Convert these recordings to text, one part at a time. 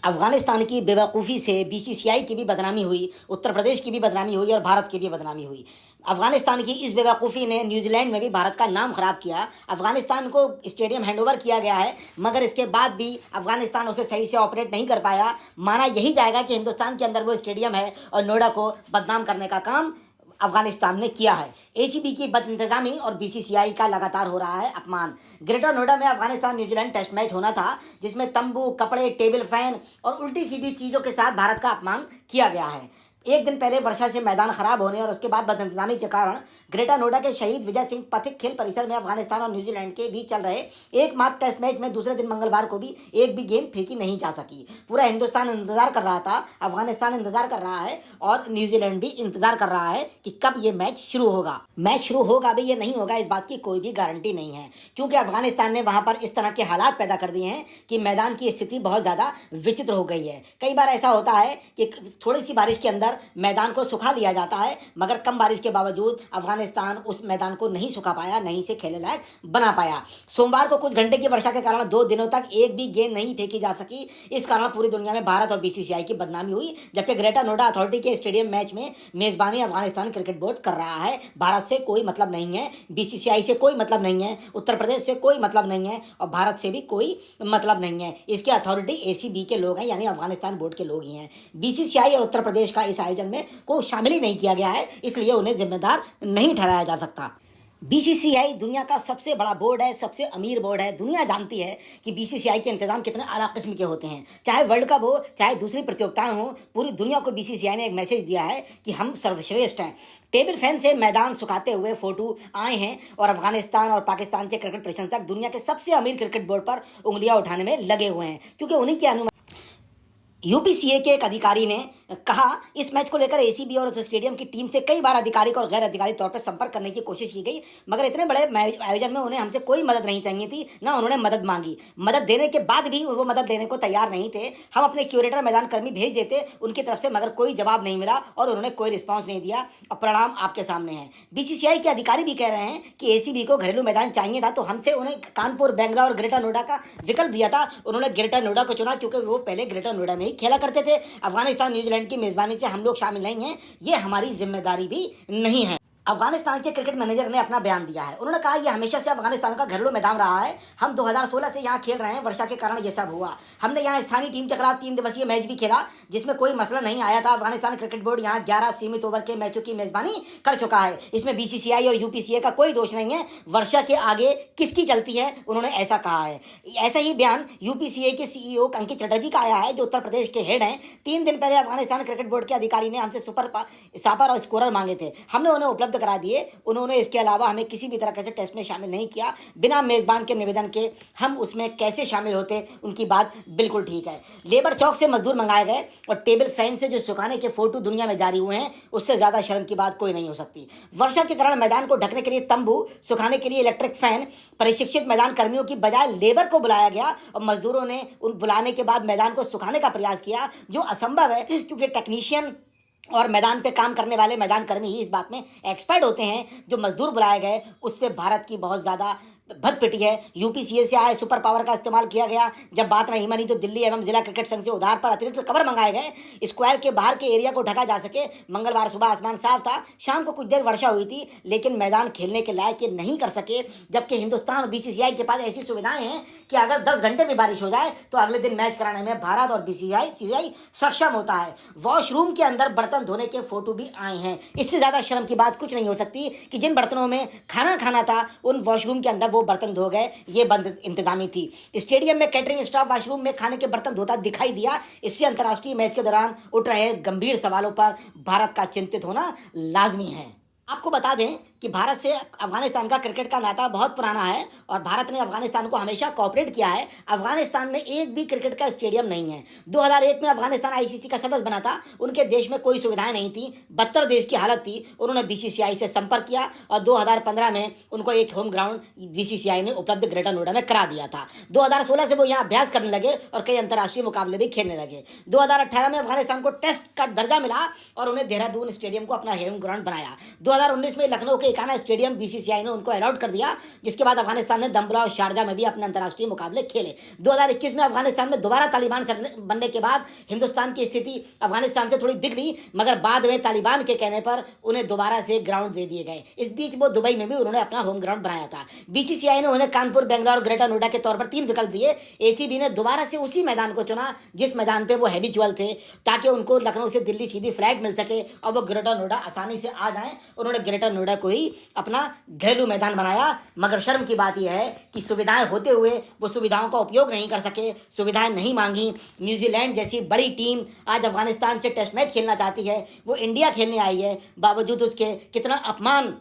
अफगानिस्तान की बेवकूफ़ी से बीसीसीआई की भी बदनामी हुई, उत्तर प्रदेश की भी बदनामी हुई और भारत की भी बदनामी हुई। अफगानिस्तान की इस बेवकूफ़ी ने न्यूजीलैंड में भी भारत का नाम खराब किया। अफगानिस्तान को स्टेडियम हैंडओवर किया गया है, मगर इसके बाद भी अफगानिस्तान उसे सही से ऑपरेट नहीं कर पाया। माना यही जाएगा कि हिंदुस्तान के अंदर वो स्टेडियम है और नोएडा को बदनाम करने का काम अफगानिस्तान ने किया है। एसीबी की बदइंतजामी और बीसीसीआई का लगातार हो रहा है अपमान। ग्रेटर नोएडा में अफगानिस्तान न्यूजीलैंड टेस्ट मैच होना था, जिसमें तंबू, कपड़े, टेबल फैन और उल्टी सीधी चीज़ों के साथ भारत का अपमान किया गया है। एक दिन पहले वर्षा से मैदान खराब होने और उसके बाद बदइंतजामी के कारण ग्रेटर नोएडा के शहीद विजय सिंह पथिक खेल परिसर में अफगानिस्तान और न्यूजीलैंड के बीच चल रहे एकमात्र टेस्ट मैच में दूसरे दिन मंगलवार को भी एक भी गेंद फेंकी नहीं जा सकी। पूरा हिंदुस्तान इंतजार कर रहा था, अफगानिस्तान इंतजार कर रहा है और न्यूजीलैंड भी इंतजार कर रहा है कि कब ये मैच शुरू होगा। मैच शुरू होगा भी ये नहीं होगा, इस बात की कोई भी गारंटी नहीं है, क्योंकि अफगानिस्तान ने वहां पर इस तरह के हालात पैदा कर दिए हैं कि मैदान की स्थिति बहुत ज़्यादा विचित्र हो गई है। कई बार ऐसा होता है कि थोड़ी सी बारिश के अंदर मैदान को सुखा लिया जाता है, मगर कम बारिश के बावजूद अफगानिस्तान उस मैदान को नहीं सुखा पाया, नहीं से खेलने लायक बना पाया। सोमवार को कुछ घंटे की वर्षा के कारण 2 दिनों तक एक भी गेंद नहीं फेंकी जा सकी। इस कारण पूरी दुनिया में भारत और बीसीसीआई की बदनामी हुई, जबकि ग्रेटर नोएडा अथॉरिटी के स्टेडियम मैच में मेजबानी अफगानिस्तान क्रिकेट बोर्ड कर रहा है। भारत से कोई मतलब नहीं है, बीसीसीआई से कोई मतलब नहीं है, उत्तर प्रदेश से कोई मतलब नहीं है और भारत से भी कोई मतलब नहीं है। इसके अथॉरिटी एसीबी के लोग हैं, यानी अफगानिस्तान बोर्ड के लोग ही हैं। बीसीसीआई और उत्तर प्रदेश का इस आयोजन में को शामिल ही नहीं किया गया है, इसलिए उन्हें जिम्मेदार नहीं ठहराया जा सकता। बीसीसीआई दुनिया का सबसे बड़ा बोर्ड है, सबसे अमीर बोर्ड है। दुनिया जानती है कि बीसीसीआई के इंतजाम कितने आला किस्म के होते हैं। चाहे वर्ल्ड कप हो, चाहे दूसरी प्रतियोगिताएं हो, पूरी दुनिया को बीसीसीआई ने एक मैसेज दिया है कि हम सर्वश्रेष्ठ हैं। टेबल फैन से मैदान सुखाते हुए फोटो आए हैं और अफगानिस्तान और पाकिस्तान के क्रिकेट प्रशंसक दुनिया के सबसे अमीर क्रिकेट बोर्ड पर उंगलियां उठाने में लगे हुए हैं, क्योंकि उन्हीं की अनुमति। यूपीसीए के एक अधिकारी ने कहा, इस मैच को लेकर एसीबी और उस स्टेडियम की टीम से कई बार आधिकारिक और गैर आधिकारिक तौर पर संपर्क करने की कोशिश की गई, मगर इतने बड़े आयोजन में उन्हें हमसे कोई मदद नहीं चाहिए थी, ना उन्होंने मदद मांगी। मदद देने के बाद भी वो मदद देने को तैयार नहीं थे। हम अपने क्यूरेटर मैदान कर्मी भेज देते उनकी तरफ से, मगर कोई जवाब नहीं मिला और उन्होंने कोई रिस्पॉन्स नहीं दिया और परिणाम आपके सामने है। बीसीसीआई के अधिकारी भी कह रहे हैं कि एसीबी को घरेलू मैदान चाहिए था, तो हमसे उन्हें कानपुर, बेंगलोर और ग्रेटर नोएडा का विकल्प दिया था। उन्होंने ग्रेटर नोएडा को चुना क्योंकि वो पहले ग्रेटर नोएडा में ही खेला करते थे। अफगानिस्तान न्यूजीलैंड की मेजबानी से हम लोग शामिल नहीं हैं, ये हमारी जिम्मेदारी भी नहीं है। अफगानिस्तान के क्रिकेट मैनेजर ने अपना बयान दिया है। उन्होंने कहा, यह हमेशा से अफगानिस्तान का घरेलू मैदान रहा है। हम 2016 से यहाँ खेल रहे हैं, वर्षा के कारण यह सब हुआ। हमने यहाँ स्थानीय टीम के खिलाफ 3 दिवसीय मैच भी खेला, जिसमें कोई मसला नहीं आया था। अफगानिस्तान क्रिकेट बोर्ड यहाँ 11 सीमित ओवर के मैचों की मेजबानी कर चुका है। इसमें बीसीसीआई और यूपीसीए का कोई दोष नहीं है। वर्षा के आगे किसकी चलती है, उन्होंने ऐसा कहा है। ऐसा ही बयान यूपीसीए के सीईओ अंकित चटर्जी का आया है, जो उत्तर प्रदेश के हेड हैं। 3 दिन पहले अफगानिस्तान क्रिकेट बोर्ड के अधिकारी ने हमसे सापर और स्कोरर मांगे थे, हमने उन्हें उपलब्ध करा दिए। उन्होंने इसके अलावा हमें किसी भी तरह से टेस्ट में शामिल नहीं किया। बिना मेजबान के निवेदन के हम उसमें कैसे शामिल होते, उनकी बात बिल्कुल ठीक है। लेबर चौक से मजदूर मंगाए गए और टेबल फैन से जो सुखाने के फोटो दुनिया में जारी हुए हैं, उससे ज्यादा शर्म की बात कोई नहीं हो सकती। वर्षा के कारण मैदान को ढकने के लिए तंबू, सुखाने के लिए इलेक्ट्रिक फैन, प्रशिक्षित मैदान कर्मियों की बजाय लेबर को बुलाया गया और मजदूरों ने उन बुलाने के बाद मैदान को सुखाने का प्रयास किया, जो असंभव है, क्योंकि टेक्नीशियन और मैदान पे काम करने वाले मैदान कर्मी ही इस बात में एक्सपर्ट होते हैं। जो मजदूर बुलाए गए, उससे भारत की बहुत ज़्यादा भदपिटी है। यूपीसीए से आए सुपर पावर का इस्तेमाल किया गया। जब बात नहीं मानी तो दिल्ली एवं जिला क्रिकेट संघ से उधार पर अतिरिक्त कवर मंगाए गए, स्क्वायर के बाहर के एरिया को ढका जा सके। मंगलवार सुबह आसमान साफ था, शाम को कुछ देर वर्षा हुई थी, लेकिन मैदान खेलने के लायक ये नहीं कर सके। जबकि हिंदुस्तान और बीसीसीआई के पास ऐसी सुविधाएं हैं कि अगर 10 घंटे भी बारिश हो जाए तो अगले दिन मैच कराने में भारत और बीसीसीआई सक्षम होता है। वॉशरूम के अंदर बर्तन धोने के फोटो भी आए हैं। इससे ज्यादा शर्म की बात कुछ नहीं हो सकती कि जिन बर्तनों में खाना खाना था, उन वॉशरूम के अंदर वो बर्तन धो गए। ये बंद इंतजामी थी। स्टेडियम में कैटरिंग स्टाफ वॉशरूम में खाने के बर्तन धोता दिखाई दिया। इससे अंतर्राष्ट्रीय मैच के दौरान उठ रहे गंभीर सवालों पर भारत का चिंतित होना लाजमी है। आपको बता दें कि भारत से अफगानिस्तान का क्रिकेट का नाता बहुत पुराना है और भारत ने अफगानिस्तान को हमेशा कोऑपरेट किया है। अफगानिस्तान में एक भी क्रिकेट का स्टेडियम नहीं है। 2001 में अफगानिस्तान आईसीसी का सदस्य बना था। उनके देश में कोई सुविधाएं नहीं थी, बदतर देश की हालत थी। उन्होंने बीसीसीआई से संपर्क किया और 2015 में उनको एक होम ग्राउंड बीसीसीआई ने उपलब्ध ग्रेटर नोएडा में करा दिया था। 2016 से वो यहाँ अभ्यास करने लगे और कई अंतर्राष्ट्रीय मुकाबले भी खेलने लगे। 2018 में अफगानिस्तान को टेस्ट का दर्जा मिला और उन्हें देहरादून स्टेडियम को अपना होम ग्राउंड बनाया। 2019 में लखनऊ के मलिकाना स्टेडियम बीसीसीआई ने उनको अलॉट कर दिया, जिसके बाद अफगानिस्तान ने दम्बला और शारजा में भी अपने अंतर्राष्ट्रीय मुकाबले खेले। 2021 में अफगानिस्तान में दोबारा तालिबान बनने के बाद हिंदुस्तान की स्थिति अफगानिस्तान से थोड़ी बिगड़ी, मगर बाद में तालिबान के कहने पर उन्हें दोबारा से ग्राउंड दे दिए गए। इस बीच वो दुबई में भी उन्होंने अपना होम ग्राउंड बनाया था। बीसीसीआई ने उन्हें कानपुर, बेंगलोर, ग्रेटर नोएडा के तौर पर 3 विकल्प दिए। एसीबी ने दोबारा से उसी मैदान को चुना जिस मैदान पे वो हैबिचुअल थे, ताकि उनको लखनऊ से दिल्ली सीधी फ्लाइट मिल सके और वो ग्रेटर नोएडा आसानी से आ जाएं। उन्होंने ग्रेटर नोएडा को ही अपना घरेलू मैदान बनाया, मगर शर्म की बात यह है कि सुविधाएं होते हुए वो सुविधाओं का उपयोग नहीं कर सके, सुविधाएं नहीं मांगी। न्यूजीलैंड जैसी बड़ी टीम आज अफगानिस्तान से टेस्ट मैच खेलना चाहती है, वो इंडिया खेलने आई है, बावजूद उसके कितना अपमान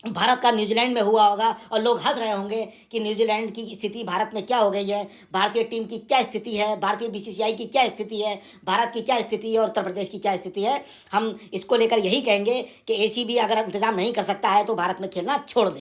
भारत का न्यूजीलैंड में हुआ होगा और लोग हंस रहे होंगे कि न्यूजीलैंड की स्थिति भारत में क्या हो गई है, भारतीय टीम की क्या स्थिति है, भारतीय बीसीसीआई की क्या स्थिति है, भारत की क्या स्थिति है और उत्तर प्रदेश की क्या स्थिति है। हम इसको लेकर यही कहेंगे कि एसीबी अगर इंतजाम नहीं कर सकता है तो भारत में खेलना छोड़ दे।